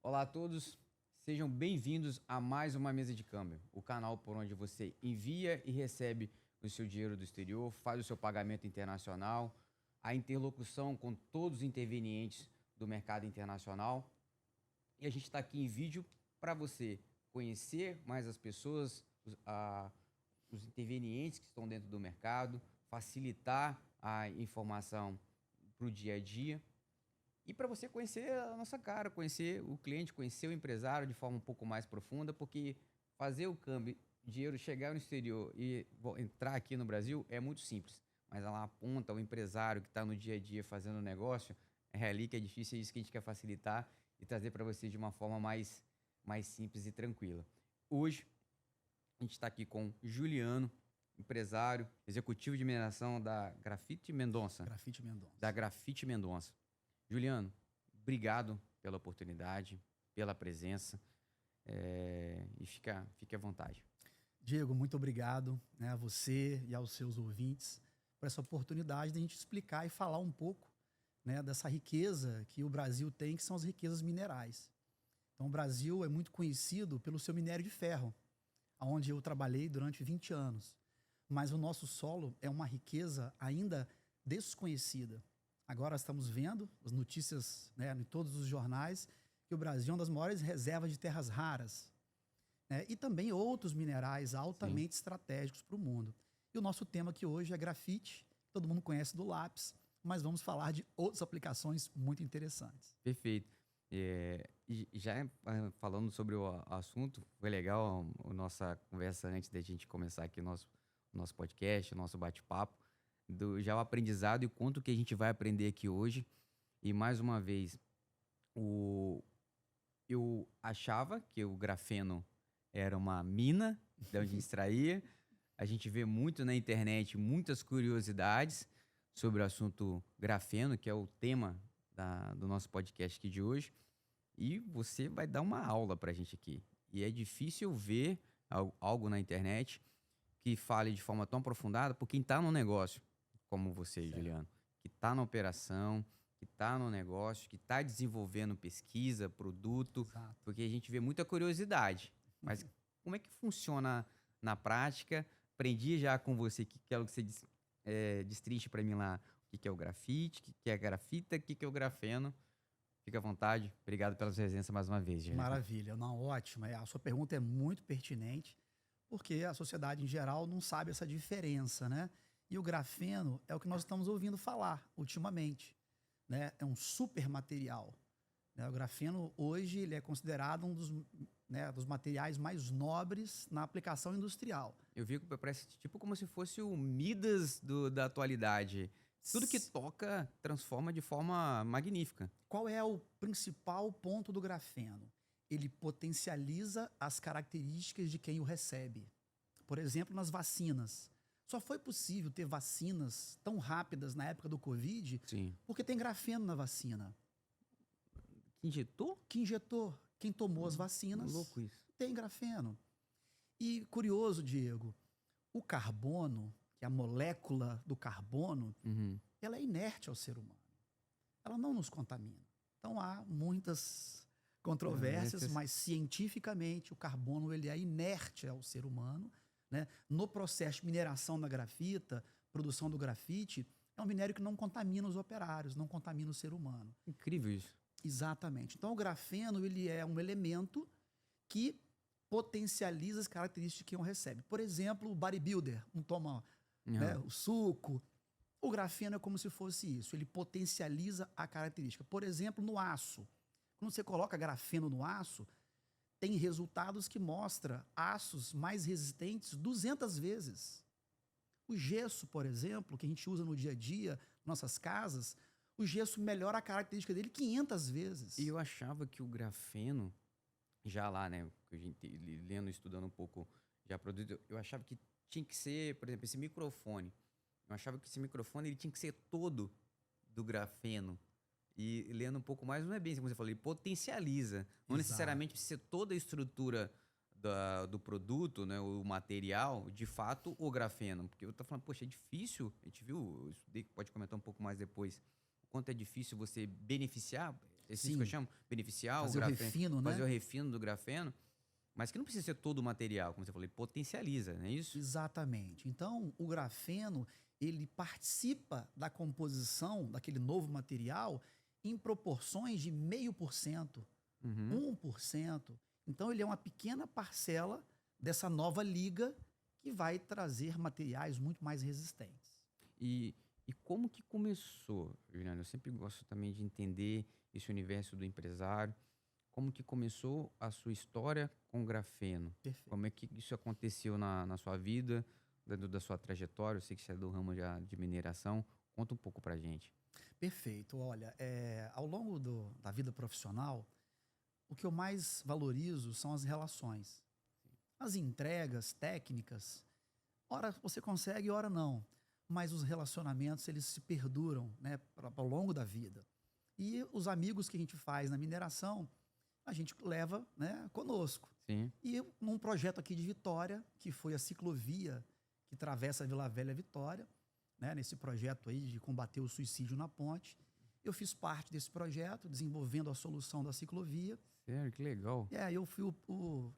Olá a todos, sejam bem-vindos a mais uma Mesa de Câmbio, o canal por onde você envia e recebe o seu dinheiro do exterior, faz o seu pagamento internacional, a interlocução com todos os intervenientes do mercado internacional. E a gente está aqui em vídeo para você conhecer mais as pessoas, os intervenientes que estão dentro do mercado, facilitar a informação para o dia a dia. E para você conhecer a nossa cara, conhecer o cliente, conhecer o empresário de forma um pouco mais profunda, porque fazer o câmbio, dinheiro chegar no exterior e entrar aqui no Brasil é muito simples. Mas lá aponta o empresário que está no dia a dia fazendo o negócio, é ali que é difícil, é isso que a gente quer facilitar e trazer para você de uma forma mais simples e tranquila. Hoje, a gente está aqui com Juliano, empresário, executivo de mineração da Grafite Mendonça. Grafite Mendonça. Da Grafite Mendonça. Juliano, obrigado pela oportunidade, pela presença e fique à vontade. Diego, muito obrigado, a você e aos seus ouvintes por essa oportunidade de a gente explicar e falar um pouco, dessa riqueza que o Brasil tem, que são as riquezas minerais. Então, o Brasil é muito conhecido pelo seu minério de ferro, onde eu trabalhei durante 20 anos. Mas o nosso solo é uma riqueza ainda desconhecida. Agora estamos vendo as notícias em todos os jornais que o Brasil é uma das maiores reservas de terras raras. E também outros minerais altamente estratégicos para o mundo. E o nosso tema aqui hoje é grafite, todo mundo conhece do lápis, mas vamos falar de outras aplicações muito interessantes. Perfeito. Já falando sobre o assunto, foi legal a nossa conversa antes da gente começar aqui o nosso podcast, o nosso bate-papo, já o aprendizado e o quanto que a gente vai aprender aqui hoje. E mais uma vez, eu achava que o grafeno era uma mina de onde a gente extraía. A gente vê muito na internet muitas curiosidades sobre o assunto grafeno, que é o tema do nosso podcast aqui de hoje. E você vai dar uma aula pra gente aqui. E é difícil ver algo na internet que fale de forma tão aprofundada por quem está no negócio, como você, certo, Juliano, que está na operação, que está no negócio, que está desenvolvendo pesquisa, produto, exato, porque a gente vê muita curiosidade. Mas como é que funciona na prática? Aprendi já com você que quero que você destrinche para mim lá o que é o grafite, o que é a grafita, o que é o grafeno. Fica à vontade. Obrigado pela sua presença mais uma vez, Juliano. Maravilha, não, ótimo. A sua pergunta é muito pertinente, porque a sociedade em geral não sabe essa diferença, E o grafeno é o que nós estamos ouvindo falar ultimamente, É um super material. O grafeno hoje ele é considerado um dos materiais mais nobres na aplicação industrial. Eu vi que parece tipo como se fosse o Midas da atualidade. Tudo que toca transforma de forma magnífica. Qual é o principal ponto do grafeno? Ele potencializa as características de quem o recebe. Por exemplo, nas vacinas. Só foi possível ter vacinas tão rápidas na época do Covid, sim, porque tem grafeno na vacina. Que injetou? Que injetou. Quem tomou as vacinas louco isso. Tem grafeno. E curioso, Diego, o carbono, que é a molécula do carbono, ela é inerte ao ser humano. Ela não nos contamina. Então há muitas controvérsias, mas cientificamente o carbono ele é inerte ao ser humano. No processo de mineração da grafita, produção do grafite, é um minério que não contamina os operários, não contamina o ser humano. Incrível isso. Exatamente. Então o grafeno ele é um elemento que potencializa as características de quem o recebe. Por exemplo, o bodybuilder, toma o suco. O grafeno é como se fosse isso. Ele potencializa a característica. Por exemplo, no aço. Quando você coloca grafeno no aço, tem resultados que mostram aços mais resistentes 200 vezes. O gesso, por exemplo, que a gente usa no dia a dia, nossas casas, o gesso melhora a característica dele 500 vezes. E eu achava que o grafeno, já lá, que a gente lendo, estudando um pouco já produto, eu achava que tinha que ser, por exemplo, esse microfone. Eu achava que esse microfone ele tinha que ser todo do grafeno. E lendo um pouco mais, não é bem como você falou, ele potencializa. Não necessariamente precisa ser toda a estrutura do produto, o material, de fato, o grafeno. Porque eu tô falando, poxa, é difícil, a gente viu, eu estudei, pode comentar um pouco mais depois, o quanto é difícil você beneficiar Esse que eu chamo? Beneficiar fazer o o grafeno. refino, né? Fazer o refino do grafeno, mas que não precisa ser todo o material, como você falou, ele potencializa, não é isso? Exatamente. Então, o grafeno, ele participa da composição daquele novo material em proporções de 0,5%, Uhum. 1%. Então, ele é uma pequena parcela dessa nova liga que vai trazer materiais muito mais resistentes. E, e como que começou, Juliano? Eu sempre gosto também de entender esse universo do empresário. Como que começou a sua história com o grafeno? Perfeito. Como é que isso aconteceu na sua vida, dentro da sua trajetória? Eu sei que você é do ramo de mineração. Conta um pouco pra gente. Perfeito. Olha, ao longo da vida profissional, o que eu mais valorizo são as relações. As entregas técnicas, ora você consegue, ora não. Mas os relacionamentos, eles se perduram, né, ao longo da vida. E os amigos que a gente faz na mineração, a gente leva, né, conosco. Sim, E num projeto aqui de Vitória, que foi a ciclovia que atravessa a Vila Velha Vitória, né, nesse projeto aí de combater o suicídio na ponte, eu fiz parte desse projeto, desenvolvendo a solução da ciclovia. sério, que legal. Eu fui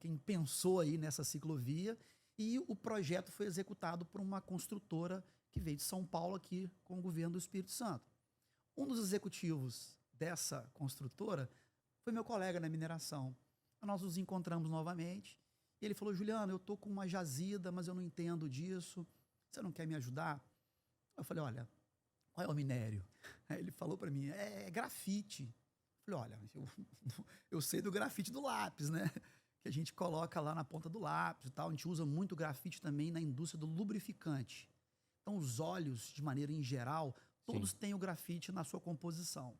quem pensou aí nessa ciclovia, e o projeto foi executado por uma construtora que veio de São Paulo aqui com o governo do Espírito Santo. Um dos executivos dessa construtora foi meu colega na mineração. Nós nos encontramos novamente e ele falou: Juliano, eu estou com uma jazida, mas eu não entendo disso. Você não quer me ajudar? Eu falei: olha, qual é o minério? Aí ele falou para mim: é grafite. Eu falei: olha, eu sei do grafite do lápis, né? Que a gente coloca lá na ponta do lápis e tal. A gente usa muito grafite também na indústria do lubrificante. Então, os óleos, de maneira em geral, todos Sim, têm o grafite na sua composição.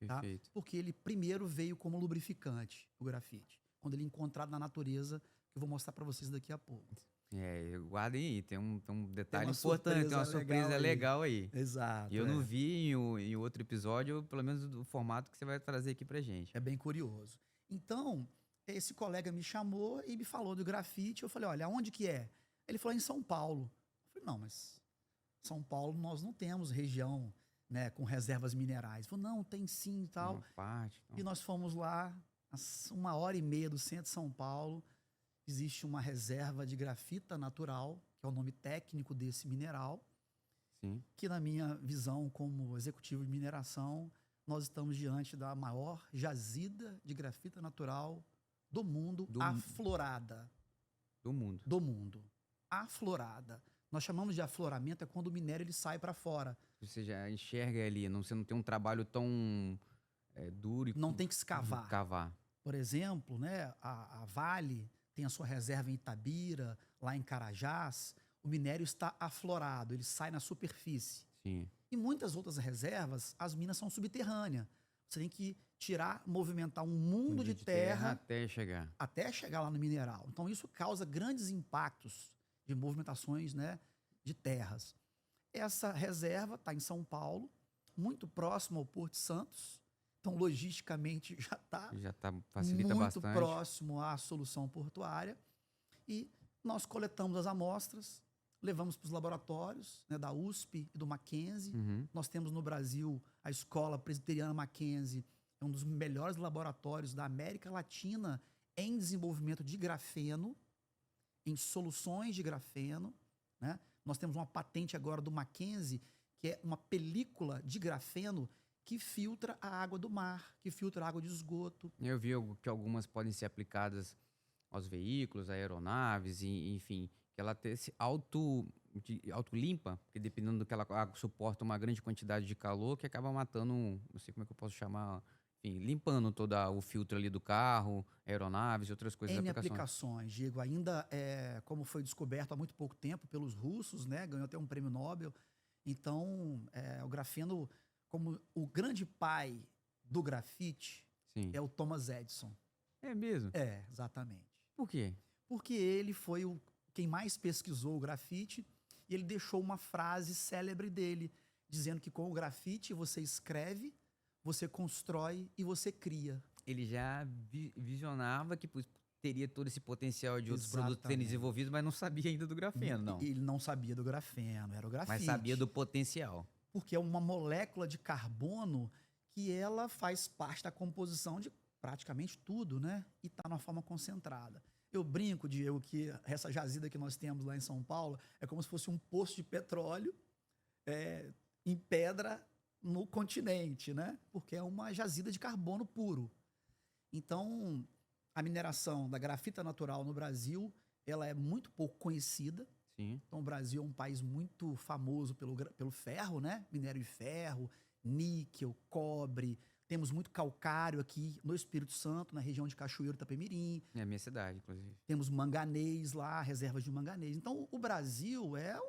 Tá? perfeito. Porque ele primeiro veio como lubrificante, o grafite. Quando ele é encontrado na natureza, que eu vou mostrar para vocês daqui a pouco. Guardem aí, tem um detalhe uma importante, tem uma surpresa legal aí. legal aí. E Exato, eu não vi em outro episódio, pelo menos do formato que você vai trazer aqui pra gente. É bem curioso. Então, esse colega me chamou e me falou do grafite. Eu falei: olha, aonde que é? Ele falou: em São Paulo. Eu falei: não, mas São Paulo nós não temos região, né, com reservas minerais. Ele falou: não, tem sim e tal. Uma parte. E nós fomos lá, a 1h30 do centro de São Paulo. Existe uma reserva de grafita natural, que é o nome técnico desse mineral, Sim. que na minha visão como executivo de mineração, nós estamos diante da maior jazida de grafita natural do mundo, Do, aflorada. do mundo. Do mundo. Aflorada. Nós chamamos de afloramento é quando o minério ele sai para fora. Você já enxerga ali, você não tem um trabalho tão duro e Não tem que escavar. cavar. Por exemplo, né, a Vale tem a sua reserva em Itabira, lá em Carajás. O minério está aflorado, ele sai na superfície. Sim. E muitas outras reservas, as minas são subterrâneas. Você tem que tirar, movimentar um mundo de terra até chegar lá no mineral. Então, isso causa grandes impactos de movimentações, né, de terras. Essa reserva está em São Paulo, muito próximo ao Porto de Santos. Então, logisticamente, já tá, facilita muito bastante. próximo à solução portuária. E nós coletamos as amostras, levamos para os laboratórios, né, da USP e do Mackenzie. Uhum. Nós temos no Brasil a Escola Presbiteriana Mackenzie, é um dos melhores laboratórios da América Latina em desenvolvimento de grafeno, em soluções de grafeno, né? Nós temos uma patente agora do Mackenzie, que é uma película de grafeno que filtra a água do mar, que filtra a água de esgoto. Eu vi que algumas podem ser aplicadas aos veículos, aeronaves, enfim, que ela se auto-limpa, porque dependendo do que ela suporta uma grande quantidade de calor, que acaba matando, não sei como é que eu posso chamar, enfim, limpando todo o filtro ali do carro, aeronaves e outras coisas. N aplicações, Diego. Ainda, como foi descoberto há muito pouco tempo pelos russos, né, ganhou até um prêmio Nobel. Então, o grafeno, como o grande pai do grafite, Sim. é o Thomas Edison. É mesmo? É, exatamente. Por quê? Porque ele foi quem mais pesquisou o grafite e ele deixou uma frase célebre dele, dizendo que com o grafite você escreve, você constrói e você cria. Ele já visionava que teria todo esse potencial de outros Exatamente. produtos serem desenvolvidos, mas não sabia ainda do grafeno, não. Ele não sabia do grafeno, era o grafite. Mas sabia do potencial. Porque é uma molécula de carbono que ela faz parte da composição de praticamente tudo, né? E está numa forma concentrada. Eu brinco, Diego, que essa jazida que nós temos lá em São Paulo é como se fosse um poço de petróleo em pedra no continente, né? Porque é uma jazida de carbono puro. Então, a mineração da grafita natural no Brasil, ela é muito pouco conhecida. Sim. Então, o Brasil é um país muito famoso pelo ferro, né? Minério de ferro, níquel, cobre. Temos muito calcário aqui no Espírito Santo, na região de Cachoeiro, Itapemirim. É a minha cidade, inclusive. Temos manganês lá, reservas de manganês. Então, o Brasil é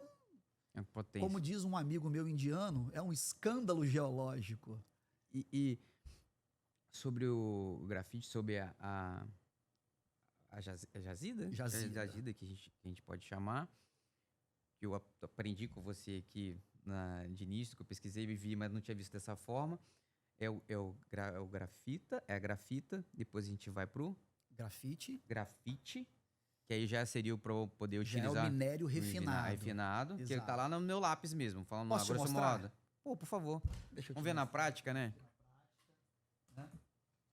potência. Como diz um amigo meu indiano, é um escândalo geológico. E sobre o grafite, sobre a jazida? Jazida que a gente pode chamar. Que eu aprendi com você aqui de início, que eu pesquisei e vi, mas não tinha visto dessa forma. É o grafita, é a grafita, depois a gente vai pro grafite, que aí já seria para poder utilizar. Já é o minério refinado. Que ele tá lá no meu lápis mesmo, falando Posso grosso modo. Pô, por favor. Vamos ver na prática, né? Vou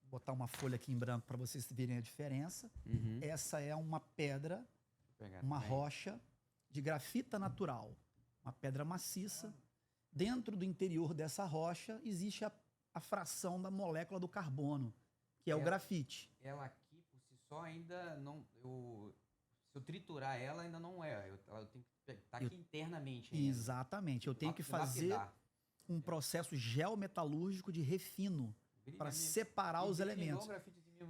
botar uma folha aqui em branco para vocês verem a diferença. Uhum. Essa é uma pedra, uma rocha de grafita natural, uma pedra maciça. Dentro do interior dessa rocha existe a fração da molécula do carbono, que é o grafite. Ela aqui, por si só, ainda não... Se eu triturar ela, ainda não é. Eu tenho que estar aqui internamente ainda. Exatamente. Eu tenho que fazer um processo geometalúrgico de refino para separar os elementos.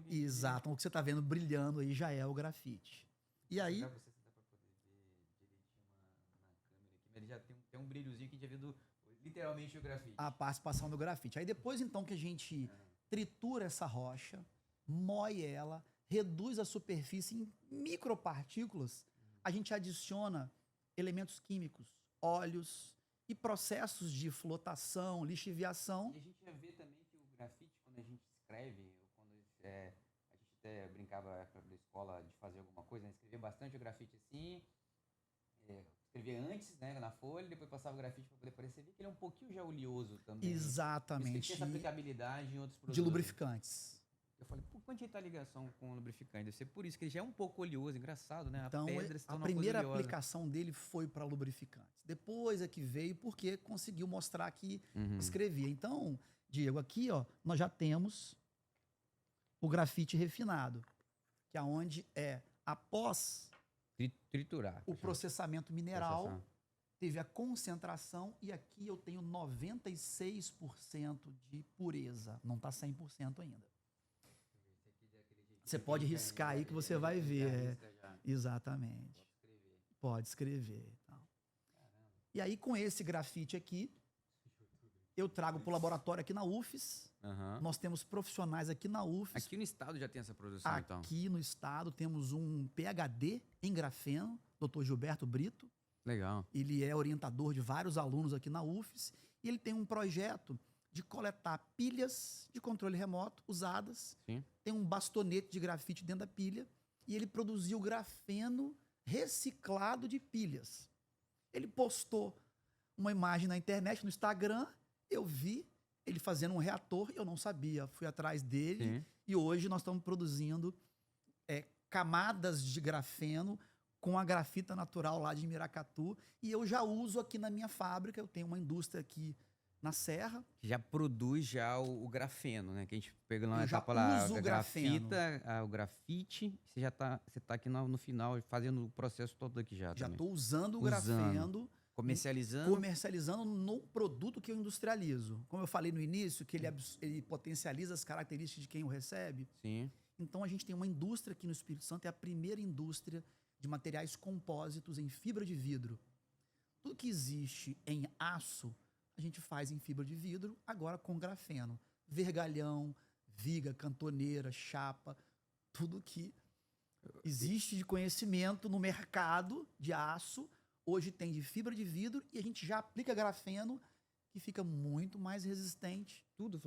Exato. Então, o que você está vendo brilhando aí já é o grafite. E aí... Não sei se dá para poder ver direitinho na câmera aqui, mas ele já tem um brilhozinho que a gente já viu literalmente o grafite. A participação do grafite. Aí depois, então, que a gente tritura essa rocha, moe ela, reduz a superfície em micropartículas, a gente adiciona elementos químicos, óleos e processos de flotação, lixiviação. E a gente já vê também que o grafite, quando a gente escreve, quando a gente até brincava na época da escola de fazer alguma coisa, né? Escrevia bastante o grafite assim, escrevia antes, né, na folha, depois passava o grafite para poder aparecer. Você vê que ele é um pouquinho já oleoso também. Exatamente. Ele tem essa aplicabilidade em outros produtos. De lubrificantes. Eu falei, por quanto está a ligação com o lubrificante? Deve ser por isso que ele já é um pouco oleoso, engraçado, né? Então, a primeira aplicação dele foi para lubrificantes. Depois é que veio porque conseguiu mostrar que escrevia. Então, Diego, aqui nós já temos o grafite refinado, que é onde após triturar o processamento mineral, teve a concentração e aqui eu tenho 96% de pureza. Não está 100% ainda. Você pode riscar aí que você vai ver. Exatamente. Pode escrever. E aí, com esse grafite aqui, eu trago para o laboratório aqui na UFES. Nós temos profissionais aqui na UFES. Aqui no estado já tem essa produção, então? Aqui no estado temos um PhD em grafeno, Dr. Gilberto Brito. Legal. Ele é orientador de vários alunos aqui na UFES. E ele tem um projeto de coletar pilhas de controle remoto usadas. Sim. Tem um bastonete de grafite dentro da pilha. E ele produziu grafeno reciclado de pilhas. Ele postou uma imagem na internet, no Instagram. Eu vi ele fazendo um reator. Eu não sabia. Fui atrás dele. Sim. E hoje nós estamos produzindo camadas de grafeno com a grafita natural lá de Miracatu. E eu já uso aqui na minha fábrica. Eu tenho uma indústria aqui na Serra. Já produz o grafeno, né? Que a gente pega lá na etapa lá, a grafita, o grafite. Você tá aqui no final fazendo o processo todo aqui já. Já estou usando o grafeno. Comercializando no produto que eu industrializo. Como eu falei no início, que ele potencializa as características de quem o recebe. Sim. Então a gente tem uma indústria aqui no Espírito Santo, é a primeira indústria de materiais compósitos em fibra de vidro. Tudo que existe em aço, a gente faz em fibra de vidro, agora com grafeno. Vergalhão, viga, cantoneira, chapa, tudo que existe de conhecimento no mercado de aço, hoje tem de fibra de vidro e a gente já aplica grafeno que fica muito mais resistente. Tudo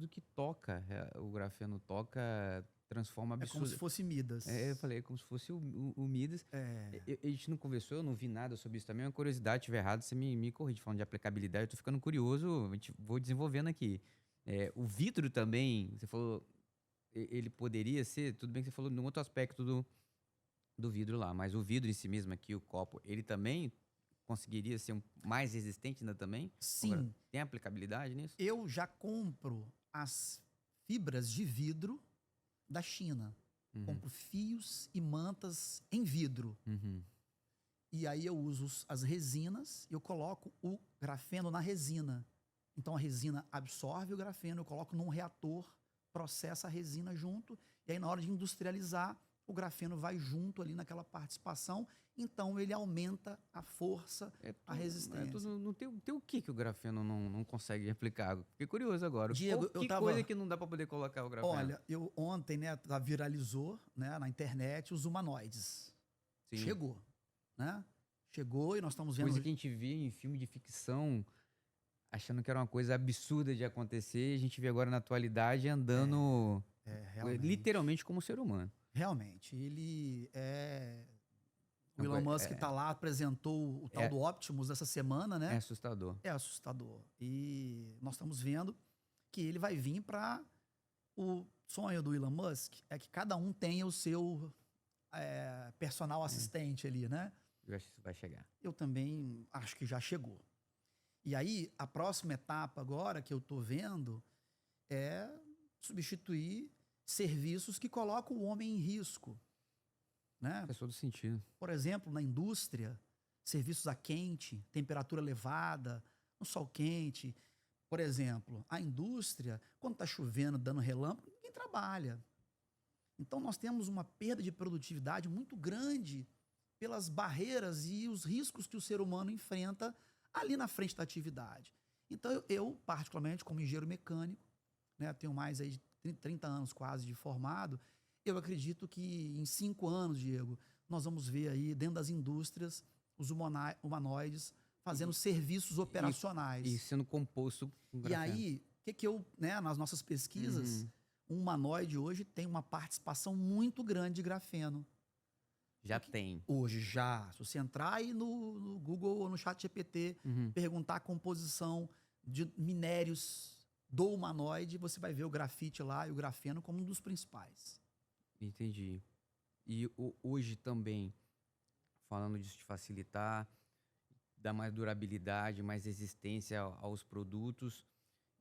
que toca, o grafeno toca, transforma absurdo. É como se fosse Midas. Eu falei, é como se fosse o Midas. A gente não conversou, eu não vi nada sobre isso também. É uma curiosidade, se estiver errado, você me corrige. Falando de aplicabilidade, eu tô ficando curioso, vou desenvolvendo aqui. O vidro também, você falou, ele poderia ser, tudo bem que você falou num outro aspecto do vidro lá, mas o vidro em si mesmo aqui, o copo, ele também conseguiria ser mais resistente ainda também? Agora, Sim, tem aplicabilidade nisso? eu já compro as fibras de vidro da China. Uhum, Compro fios e mantas em vidro. uhum. E aí eu uso as resinas e eu coloco o grafeno na resina. Então a resina absorve o grafeno, eu coloco num reator, processa a resina junto, e aí na hora de industrializar, o grafeno vai junto ali naquela participação, então ele aumenta a força, a resistência. Não tem o que o grafeno não consegue replicar? Fiquei curioso agora. Diego, eu Que coisa tava. que não dá para poder colocar o grafeno? Olha, eu ontem, né, viralizou, né, na internet os humanoides. Sim. Chegou, né? Chegou e nós estamos vendo. Coisa que a gente vê em filme de ficção, achando que era uma coisa absurda de acontecer, a gente vê agora na atualidade andando Realmente. literalmente como ser humano. Realmente, ele é. O Uma Elon coi- Musk tá lá, apresentou o tal É, do Optimus essa semana, é né? assustador. É assustador. E nós estamos vendo que ele vai vir para. O sonho do Elon Musk é que cada um tenha o seu personal É, assistente ali, né? eu acho que isso vai chegar. Eu também acho que já chegou. E aí, a próxima etapa agora que eu estou vendo é substituir serviços que colocam o homem em risco, né? Faz todo sentido. Por exemplo, na indústria, serviços a quente, temperatura elevada, no sol quente. Por exemplo, a indústria, quando está chovendo, dando relâmpago, ninguém trabalha. Então, nós temos uma perda de produtividade muito grande pelas barreiras e os riscos que o ser humano enfrenta ali na frente da atividade. Então, eu particularmente, como engenheiro mecânico, né, tenho mais aí de 30 anos quase de formado, eu acredito que em 5 anos, Diego, nós vamos ver aí dentro das indústrias os humanoides fazendo serviços E operacionais. sendo composto com E grafeno. aí, o que, que eu, né, nas nossas pesquisas, Uhum. um humanoide hoje tem uma participação muito grande de grafeno. Já tem. Hoje já, se você entrar aí no Google ou no chat GPT, Uhum. perguntar a composição de minérios do humanoide, você vai ver o grafite lá e o grafeno como um dos principais. Entendi. E hoje também, falando disso de facilitar, dar mais durabilidade, mais resistência aos produtos,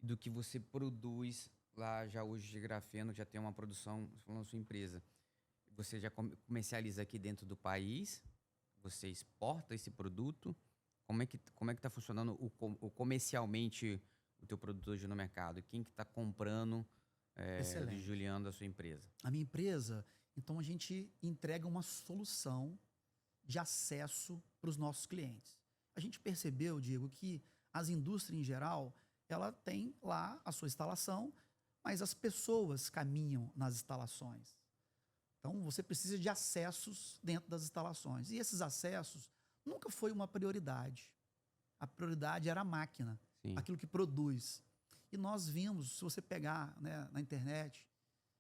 do que você produz lá já hoje de grafeno, já tem uma produção, falando da sua empresa. Você já comercializa aqui dentro do país, você exporta esse produto. Como é que está funcionando comercialmente o teu produto hoje no mercado? Quem que está comprando de Excelente. Juliano da sua empresa? A minha empresa, então a gente entrega uma solução de acesso para os nossos clientes. A gente percebeu, Diego, que as indústrias em geral, ela tem lá a sua instalação, mas as pessoas caminham nas instalações. Então você precisa de acessos dentro das instalações. E esses acessos nunca foi uma prioridade. A prioridade era a máquina, Sim. aquilo que produz. E nós vimos, se você pegar, né, na internet,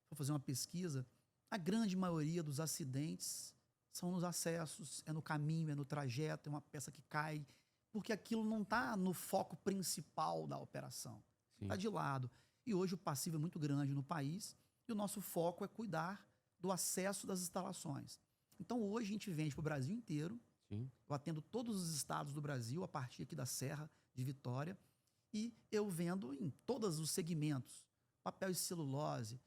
for fazer uma pesquisa, a grande maioria dos acidentes são nos acessos, é no caminho, é no trajeto, é uma peça que cai, porque aquilo não está no foco principal da operação. Está Sim. de lado. E hoje o passivo é muito grande no país e o nosso foco é cuidar do acesso das instalações. Então hoje a gente vende para o Brasil inteiro. Sim. Eu atendo todos os estados do Brasil, a partir aqui da Serra de Vitória, e eu vendo em todos os segmentos: papel e celulose,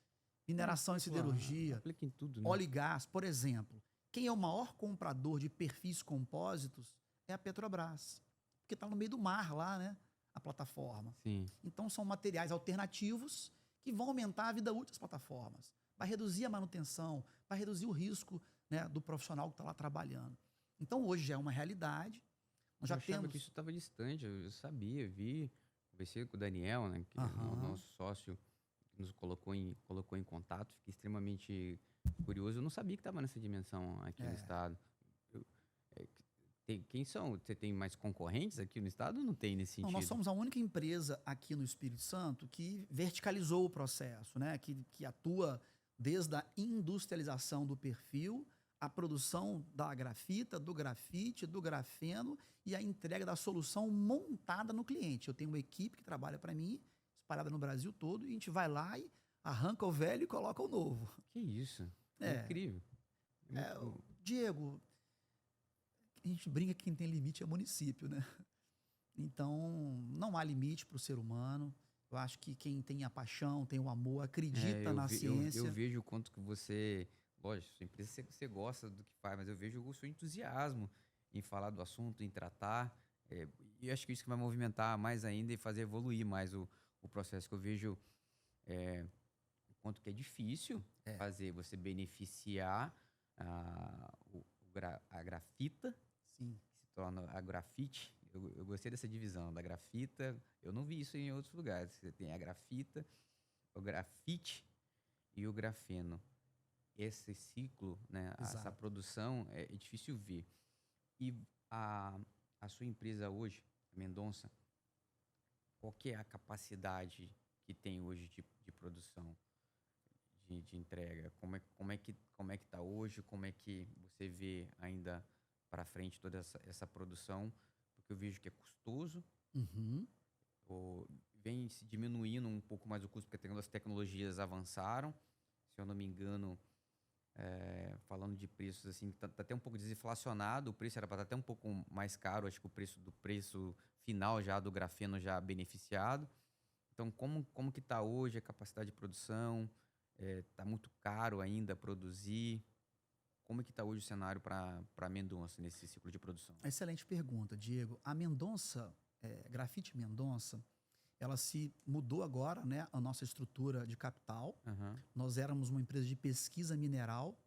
mineração e siderurgia, Aplica em tudo, né? óleo e gás, por exemplo. Quem é o maior comprador de perfis compósitos é a Petrobras, porque está no meio do mar lá, né? A plataforma. Sim. Então são materiais alternativos que vão aumentar a vida útil das plataformas, vai reduzir a manutenção, vai reduzir o risco, né, do profissional que está lá trabalhando. Então hoje já é uma realidade. Nós Eu já achava temos. que isso estava distante. Eu sabia, vi, conversei com o Daniel, né, que é o Aham. nosso sócio, que nos colocou em contato. Fiquei extremamente curioso. Eu não sabia que estava nessa dimensão aqui no É. estado. Eu- é, quem são? Você tem mais concorrentes aqui no estado ou não tem nesse Não, sentido? nós somos a única empresa aqui no Espírito Santo que verticalizou o processo, né? Que atua desde a industrialização do perfil, a produção da grafita, do grafite, do grafeno e a entrega da solução montada no cliente. Eu tenho uma equipe que trabalha para mim espalhada no Brasil todo, e a gente vai lá e arranca o velho e coloca o novo. Que isso? É. Incrível. Diego, a gente brinca que quem tem limite é município, né? Então, não há limite para o ser humano. Eu acho que quem tem a paixão, tem o amor, acredita na ciência. Eu vejo o quanto que você... Lógico, sua empresa, você gosta do que faz, mas eu vejo o seu entusiasmo em falar do assunto, em tratar. E acho que isso que vai movimentar mais ainda e fazer evoluir mais o processo. Que eu vejo o quanto que é difícil fazer você beneficiar a grafita, Sim. que se torna a grafite. Eu gostei dessa divisão da grafita. Eu não vi isso em outros lugares. Você tem a grafita, o grafite e o grafeno. Esse ciclo, né, essa produção é difícil ver. E a sua empresa hoje, a Mendonça, qual que é a capacidade que tem hoje de produção, de entrega? Como é que está hoje? Como é que você vê ainda para frente toda essa produção? Porque eu vejo que é custoso, vem se diminuindo um pouco mais o custo, porque as tecnologias avançaram. Se eu não me engano, falando de preços, assim, tá até um pouco desinflacionado, o preço era para estar até um pouco mais caro, acho que o preço final já do grafeno já beneficiado. Então, como que está hoje a capacidade de produção? Está muito caro ainda produzir? Como é que está hoje o cenário para a Mendonça nesse ciclo de produção? Excelente pergunta, Diego. A Mendonça, Grafite Mendonça, ela se mudou agora, né, a nossa estrutura de capital. Nós éramos uma empresa de pesquisa mineral,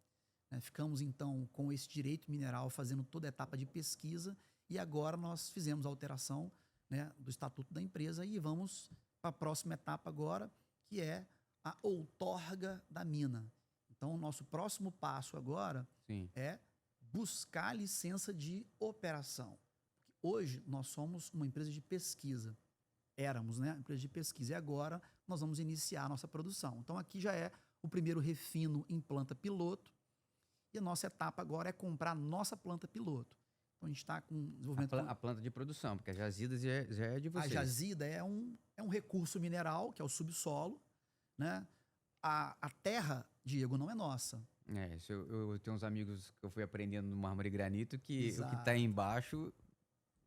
né, ficamos então com esse direito mineral fazendo toda a etapa de pesquisa e agora nós fizemos a alteração, né, do estatuto da empresa e vamos para a próxima etapa agora, que é a outorga da mina. Então, o nosso próximo passo agora é buscar a licença de operação. Hoje, nós somos uma empresa de pesquisa. Éramos, né? Empresa de pesquisa. E agora, nós vamos iniciar a nossa produção. Então, aqui já é o primeiro refino em planta piloto. E a nossa etapa agora é comprar a nossa planta piloto. Então, a gente está com desenvolvimento... A planta de produção, porque a jazida já é de vocês. A jazida é um recurso mineral, que é o subsolo, né? A terra, Diego, não é nossa. Eu tenho uns amigos que eu fui aprendendo no mármore e granito que o que está embaixo...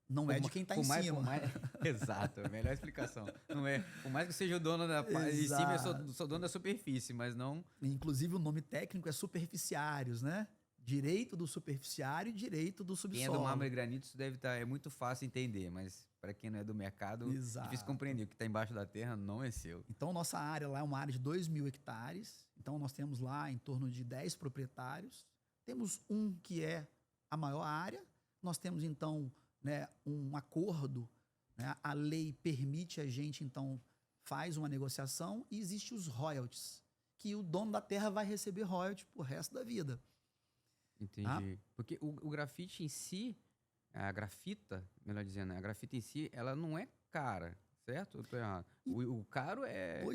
Não é de quem está em cima. Exato, a melhor explicação. Não é, por mais que seja o dono da parte de cima, eu sou dono da superfície, mas não... Inclusive o nome técnico é superficiários, né? Direito do superficiário e direito do subsolo. Quem é do mármore e granito, isso deve estar... É muito fácil entender, mas para quem não é do mercado, é difícil compreender. O que está embaixo da terra não é seu. Então, nossa área lá é uma área de 2.000 hectares. Então, nós temos lá em torno de 10 proprietários. Temos um que é a maior área. Nós temos, então, né, um acordo. Né? A lei permite a gente, então, faz uma negociação e existem os royalties, que o dono da terra vai receber royalties pro resto da vida. Entendi. Porque o grafite em si, a grafita, melhor dizendo, a grafita em si, ela não é cara, certo? Eu tô errado. O caro é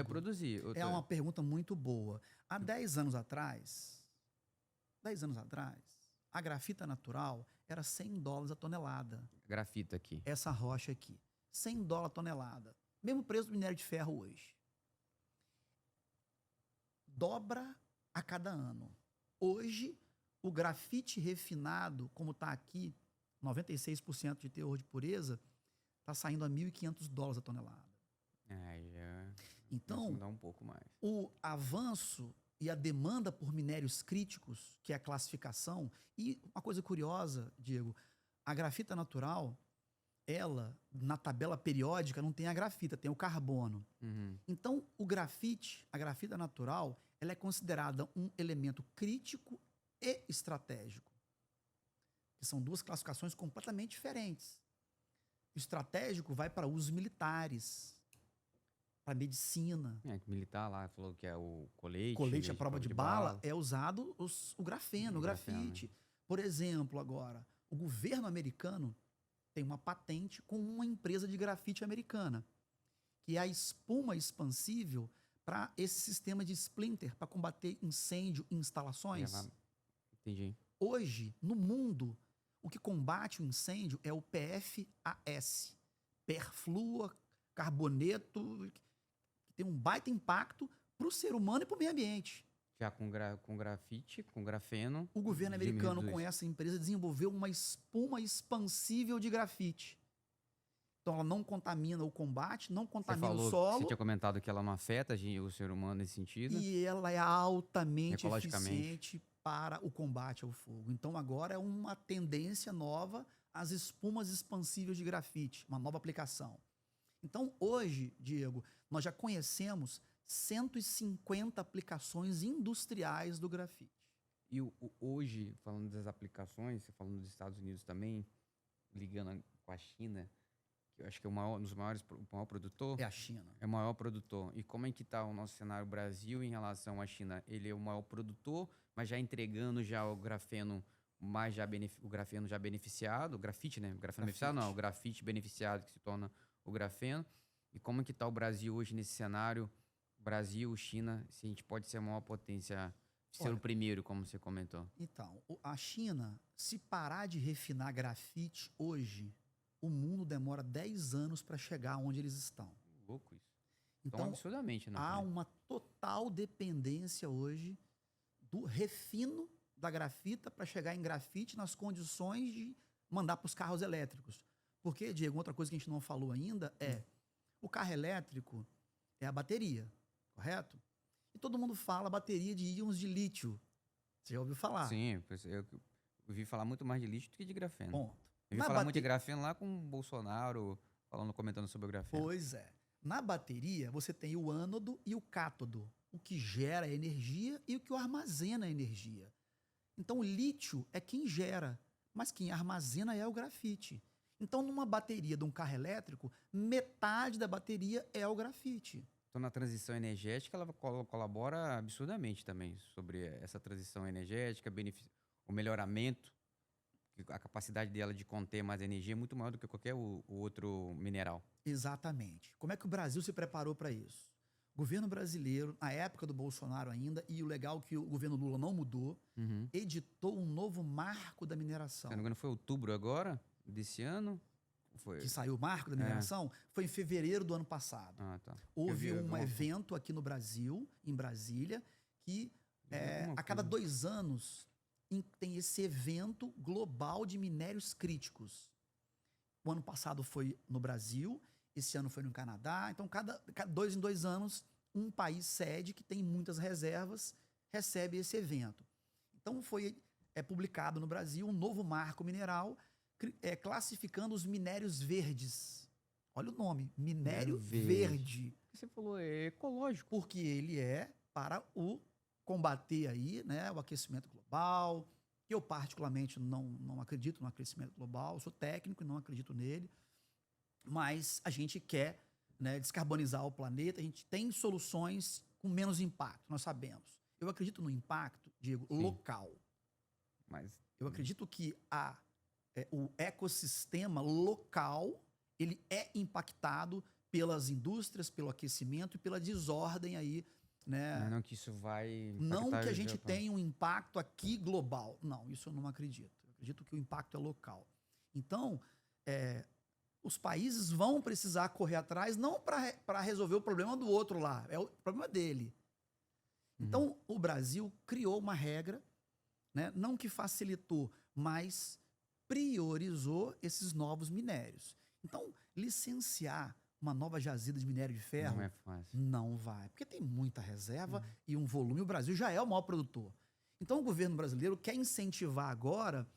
produzir. É uma pergunta muito boa. Há 10 anos atrás, a grafita natural era $100 a tonelada. Grafita aqui. Essa rocha aqui. $100 a tonelada. Mesmo preço do minério de ferro hoje. Dobra a cada ano. Hoje, o grafite refinado, como está aqui, 96% de teor de pureza, está saindo a $1.500 a tonelada. Então, dá um pouco mais. O avanço e a demanda por minérios críticos, que é a classificação, e uma coisa curiosa, Diego, a grafita natural, ela, na tabela periódica, não tem a grafita, tem o carbono. Então, a grafita natural, ela é considerada um elemento crítico e estratégico, que são duas classificações completamente diferentes. O estratégico vai para usos militares, para medicina. Militar lá falou que é o colete. Colete à prova de bala é usado o grafeno, o grafite. Por exemplo, agora, o governo americano tem uma patente com uma empresa de grafite americana, que é a espuma expansível para esse sistema de splinter, para combater incêndio em instalações. Entendi. Hoje, no mundo, o que combate o incêndio é o PFAS, carboneto, que tem um baita impacto para o ser humano e para o meio ambiente. Já com grafite, com grafeno. O governo americano, diminui com essa empresa, desenvolveu uma espuma expansível de grafite. Então, ela não contamina o combate, não Você contamina falou, o você solo tinha comentado que ela não afeta o ser humano nesse sentido. e ela é altamente Ecologicamente. eficiente para o combate ao fogo. Então, agora é uma tendência nova as espumas expansíveis de grafite, uma nova aplicação. Então, hoje, Diego, nós já conhecemos 150 aplicações industriais do grafite. E hoje, falando das aplicações, você falando dos Estados Unidos também, ligando com a China, que eu acho que é o maior produtor. É a China. É o maior produtor. E como é que está o nosso cenário Brasil em relação à China? Ele é o maior produtor, mas já entregando já o grafeno, o grafeno já beneficiado, o grafite, né? O grafeno beneficiado não, o grafite beneficiado que se torna o grafeno. E como é que está o Brasil hoje nesse cenário? Brasil, China, se a gente pode ser a maior potência, ser o primeiro, como você comentou. Então, a China, se parar de refinar grafite hoje, o mundo demora 10 anos para chegar onde eles estão. Louco isso. Então, absurdamente, né? há uma total dependência hoje do refino da grafita para chegar em grafite nas condições de mandar para os carros elétricos. Porque, Diego, outra coisa que a gente não falou ainda é o carro elétrico é a bateria, correto? E todo mundo fala bateria de íons de lítio. Você já ouviu falar? Sim, eu ouvi falar muito mais de lítio do que de grafeno. Ponto. Eu ouvi falar muito de grafeno lá com o Bolsonaro, comentando sobre o grafeno. Pois é. Na bateria, você tem o ânodo e o cátodo, o que gera energia e o que armazena energia. Então, o lítio é quem gera, mas quem armazena é o grafite. Então, numa bateria de um carro elétrico, metade da bateria é o grafite. Então, na transição energética, ela colabora absurdamente também sobre essa transição energética, o melhoramento, a capacidade dela de conter mais energia é muito maior do que qualquer outro mineral. Exatamente. Como é que o Brasil se preparou para isso? O governo brasileiro, na época do Bolsonaro ainda, e o legal é que o governo Lula não mudou, editou um novo marco da mineração. Se não me engano, foi outubro agora, desse ano? Que saiu o marco da mineração? Foi em fevereiro do ano passado. Ah, tá. Houve um evento aqui no Brasil, em Brasília, que a cada 2 anos tem esse evento global de minérios críticos. O ano passado foi no Brasil, esse ano foi no Canadá. Então, cada 2 em 2 anos, um país sede que tem muitas reservas recebe esse evento. Então, foi publicado no Brasil um novo marco mineral classificando os minérios verdes. Olha o nome, minério verde. Você falou, é ecológico. Porque ele é para combater aí, né, o aquecimento global. Eu, particularmente, não acredito no aquecimento global. Eu sou técnico e não acredito nele. Mas a gente quer, né, descarbonizar o planeta. A gente tem soluções com menos impacto, nós sabemos. Eu acredito no impacto, Diego, local. Mas eu acredito que o ecossistema local ele é impactado pelas indústrias, pelo aquecimento e pela desordem aí, né? Não que isso vai... Não que a gente tenha um impacto aqui global. Não, isso eu não acredito. Eu acredito que o impacto é local. Então, os países vão precisar correr atrás, não para resolver o problema do outro lá, é o problema dele. Então, o Brasil criou uma regra, né? Não que facilitou, mas priorizou esses novos minérios. Então, licenciar uma nova jazida de minério de ferro não é fácil. Não vai, porque tem muita reserva e um volume. O Brasil já é o maior produtor. Então, o governo brasileiro quer incentivar agora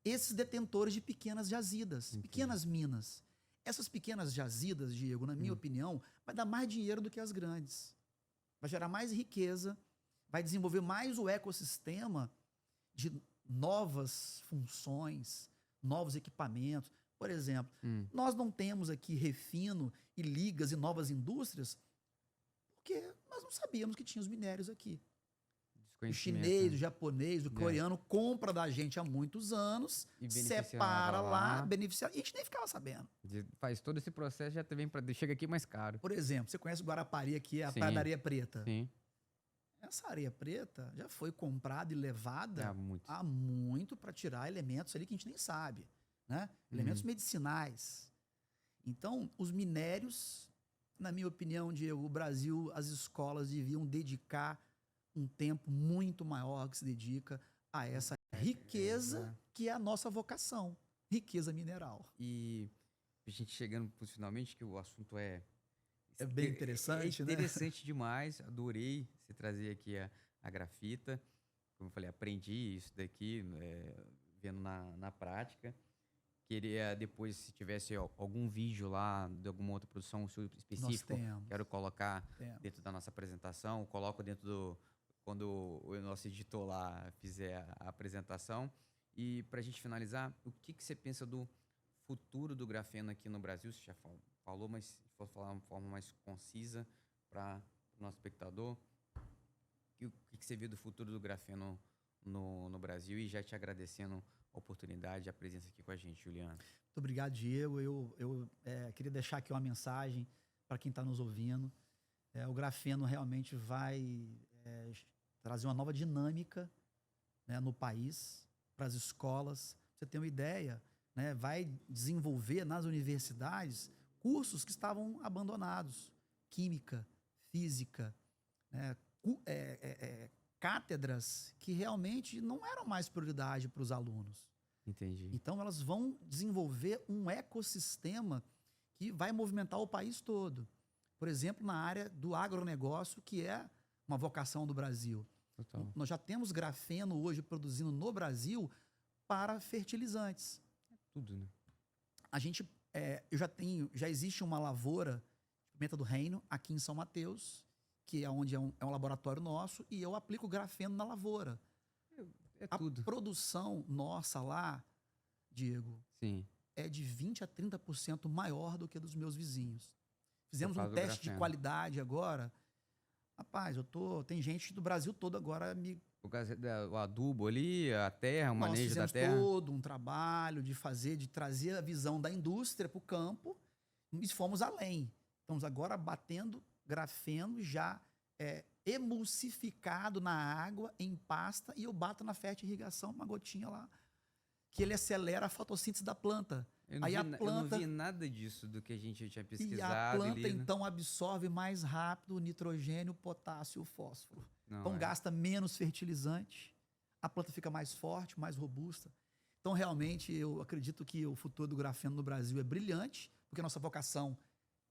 esses detentores de pequenas jazidas, pequenas minas. Essas pequenas jazidas, Diego, na minha opinião, vai dar mais dinheiro do que as grandes. Vai gerar mais riqueza, vai desenvolver mais o ecossistema de novas funções, novos equipamentos. Por exemplo, nós não temos aqui refino e ligas e novas indústrias porque nós não sabíamos que tinha os minérios aqui. O chinês, o japonês, o coreano compra da gente há muitos anos, separa lá, beneficia. E a gente nem ficava sabendo. Faz todo esse processo, já chega aqui mais caro. Por exemplo, você conhece o Guarapari, que é a Praia da Areia Preta? Sim. Essa areia preta já foi comprada e levada há muito para tirar elementos ali que a gente nem sabe, né? Elementos medicinais. Então, os minérios, na minha opinião, Diego, o Brasil, as escolas deviam dedicar um tempo muito maior que se dedica a essa riqueza que é a nossa vocação, riqueza mineral. E a gente chegando finalmente, que o assunto é bem interessante, né? É interessante demais. Adorei você trazer aqui a grafita. Como eu falei, aprendi isso daqui, vendo na prática. Queria depois, se tivesse algum vídeo lá de alguma outra produção específica, quero colocar dentro da nossa apresentação. Coloco dentro quando o nosso editor lá fizer a apresentação. E para a gente finalizar, o que você pensa do futuro do grafeno aqui no Brasil? Você já falou, mas se for falar de uma forma mais concisa para o nosso espectador, o que você vê do futuro do grafeno no Brasil? E já te agradecendo a oportunidade e a presença aqui com a gente, Juliano. Muito obrigado, Diego. Eu queria deixar aqui uma mensagem para quem está nos ouvindo. O grafeno realmente vai trazer uma nova dinâmica, né, no país, para as escolas. Pra você ter uma ideia, né, vai desenvolver nas universidades cursos que estavam abandonados. Química, física, né, cátedras que realmente não eram mais prioridade para os alunos. Entendi. Então, elas vão desenvolver um ecossistema que vai movimentar o país todo. Por exemplo, na área do agronegócio, que é uma vocação do Brasil. Total. Nós já temos grafeno hoje produzindo no Brasil para fertilizantes. Tudo, né? A gente, já existe uma lavoura de pimenta do reino aqui em São Mateus, que é onde é um laboratório nosso, e eu aplico grafeno na lavoura. Tudo. A produção nossa lá, Diego, sim, é de 20% a 30% maior do que a dos meus vizinhos. Fizemos um teste de qualidade agora. Rapaz, tem gente do Brasil todo agora Por causa do adubo ali, a terra, o manejo da terra. Nós fizemos todo um trabalho de trazer a visão da indústria para o campo e fomos além. Estamos agora batendo grafeno já emulsificado na água, em pasta, e eu bato na fertirrigação, uma gotinha lá, que ele acelera a fotossíntese da planta. Eu não vi nada disso do que a gente tinha pesquisado. E a planta, então, absorve mais rápido o nitrogênio, o potássio e o fósforo. Então, gasta menos fertilizante, a planta fica mais forte, mais robusta. Então, realmente, eu acredito que o futuro do grafeno no Brasil é brilhante, porque a nossa vocação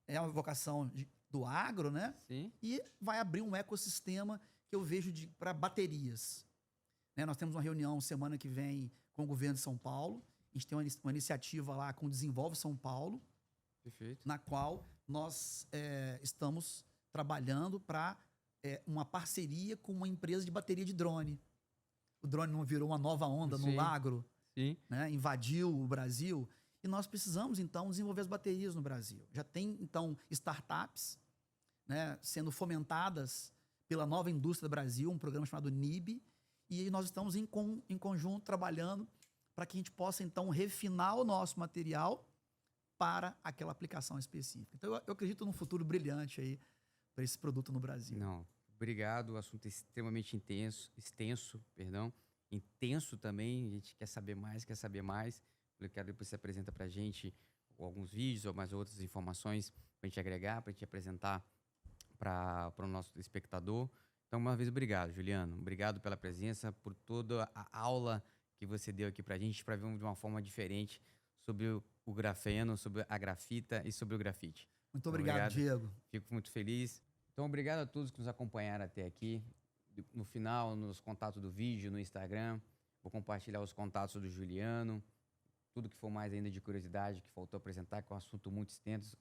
é uma vocação do agro, né? Sim. E vai abrir um ecossistema que eu vejo para baterias. Né? Nós temos uma reunião semana que vem com o governo de São Paulo. A gente tem uma iniciativa lá com o Desenvolve São Paulo. Perfeito. Na qual nós estamos trabalhando para uma parceria com uma empresa de bateria de drone. O drone não virou uma nova onda no agro, né? Invadiu o Brasil. E nós precisamos, então, desenvolver as baterias no Brasil. Já tem, então, startups, né, sendo fomentadas pela Nova Indústria do Brasil, um programa chamado NIB, e nós estamos em conjunto trabalhando para que a gente possa, então, refinar o nosso material para aquela aplicação específica. Então, eu acredito num futuro brilhante aí para esse produto no Brasil. Não, obrigado. O assunto é extremamente extenso também. A gente quer saber mais. Eu quero depois você apresenta para a gente alguns vídeos ou mais outras informações para a gente agregar, para a gente apresentar para o nosso espectador. Então, uma vez, obrigado, Juliano. Obrigado pela presença, por toda a aula que você deu aqui para a gente, para ver de uma forma diferente sobre o grafeno, sobre a grafita e sobre o grafite. Muito obrigado, Diego. Fico muito feliz. Então, obrigado a todos que nos acompanharam até aqui. No final, nos contatos do vídeo, no Instagram, vou compartilhar os contatos do Juliano, tudo que for mais ainda de curiosidade que faltou apresentar, que é um assunto muito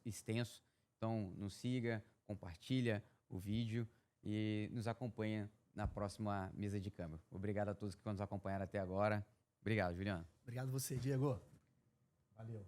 extenso. Então, nos siga, compartilha o vídeo e nos acompanha na próxima mesa de câmbio. Obrigado a todos que nos acompanharam até agora. Obrigado, Juliano. Obrigado a você, Diego. Valeu.